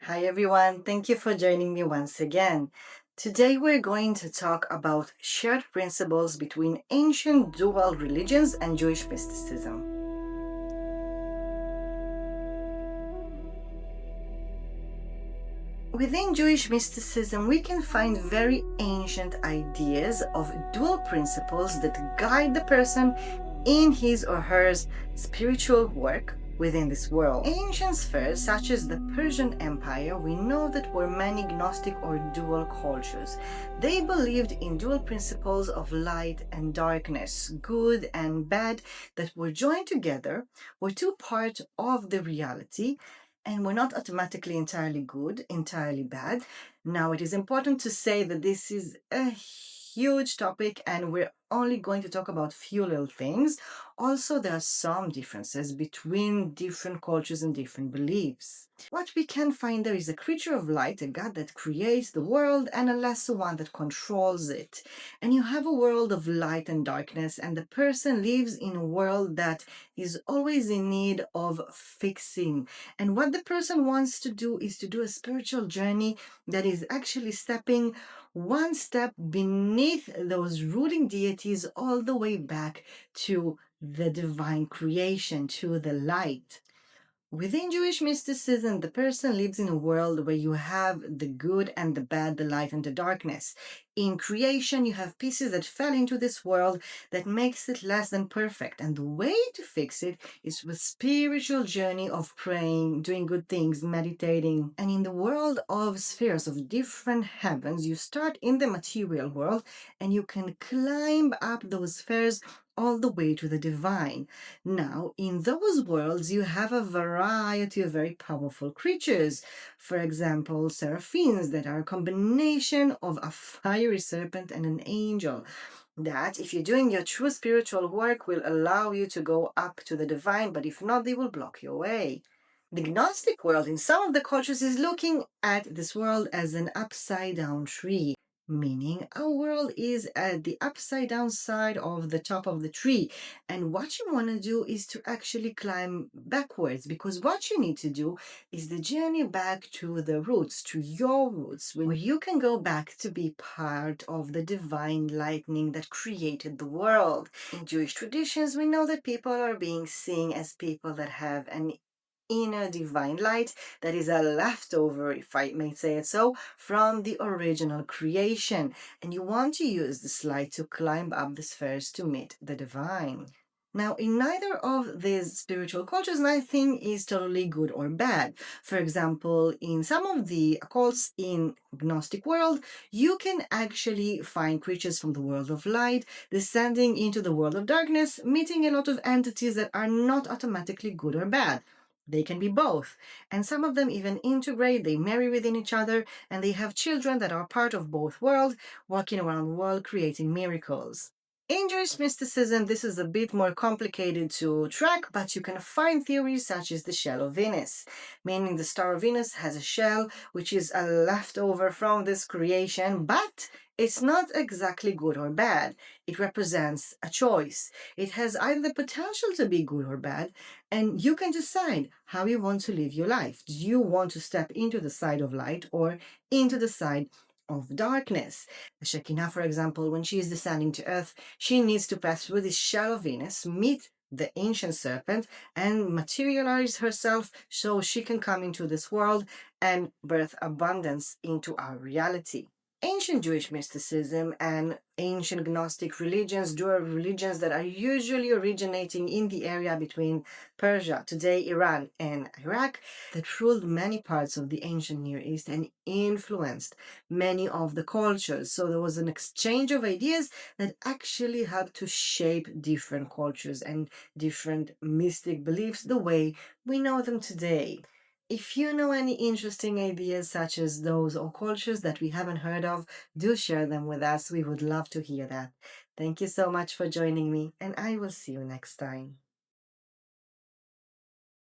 Hi everyone, thank you for joining me once again. Today we're going to talk about shared principles between ancient dual religions and Jewish mysticism. Within Jewish mysticism, we can find very ancient ideas of dual principles that guide the person in his or her spiritual work within this world. Ancient spheres such as the Persian Empire, we know that were many Gnostic or dual cultures. They believed in dual principles of light and darkness, good and bad, that were joined together, were two parts of the reality, and we're not automatically entirely good, entirely bad. Now, it is important to say that this is a huge topic and we're only going to talk about few little things. Also, there are some differences between different cultures and different beliefs. What we can find there is a creature of light, a God that creates the world, and a lesser one that controls it. And you have a world of light and darkness, and the person lives in a world that is always in need of fixing. And what the person wants to do is to do a spiritual journey that is actually stepping one step beneath those ruling deities all the way back to the divine creation, to the light. Within Jewish mysticism, the person lives in a world where you have the good and the bad, the light and the darkness. In creation, you have pieces that fell into this world that makes it less than perfect. And the way to fix it is with spiritual journey of praying, doing good things, meditating. And in the world of spheres of different heavens, you start in the material world and you can climb up those spheres all the way to the divine. Now, in those worlds, you have a variety of very powerful creatures. For example, seraphims that are a combination of a fiery serpent and an angel. That, if you're doing your true spiritual work, will allow you to go up to the divine, but if not, they will block your way. The Gnostic world in some of the cultures is looking at this world as an upside down tree, meaning our world is at the upside down side of the top of the tree. And what you want to do is to actually climb backwards, because what you need to do is the journey back to the roots, to your roots, where you can go back to be part of the divine lightning that created the world. In Jewish traditions, we know that people are being seen as people that have an inner divine light that is a leftover, if I may say it so, from the original creation. And you want to use this light to climb up the spheres to meet the divine. Now, in neither of these spiritual cultures, nothing is totally good or bad. For example, in some of the occults in Gnostic world, you can actually find creatures from the world of light descending into the world of darkness, meeting a lot of entities that are not automatically good or bad. They can be both. And some of them even integrate, they marry within each other, and they have children that are part of both worlds, walking around the world creating miracles. In Jewish mysticism, this is a bit more complicated to track, but you can find theories such as the shell of Venus, meaning the star of Venus has a shell which is a leftover from this creation, but it's not exactly good or bad. It represents a choice. It has either the potential to be good or bad, and you can decide how you want to live your life. Do you want to step into the side of light or into the side of darkness? The Shekinah, for example, when she is descending to earth, she needs to pass through this shell of Venus, meet the ancient serpent, and materialize herself so she can come into this world and birth abundance into our reality. Ancient Jewish mysticism and ancient Gnostic religions, dual religions that are usually originating in the area between Persia, today Iran, and Iraq, that ruled many parts of the ancient Near East and influenced many of the cultures. So there was an exchange of ideas that actually helped to shape different cultures and different mystic beliefs the way we know them today. If you know any interesting ideas such as those or cultures that we haven't heard of, do share them with us. We would love to hear that. Thank you so much for joining me, and I will see you next time.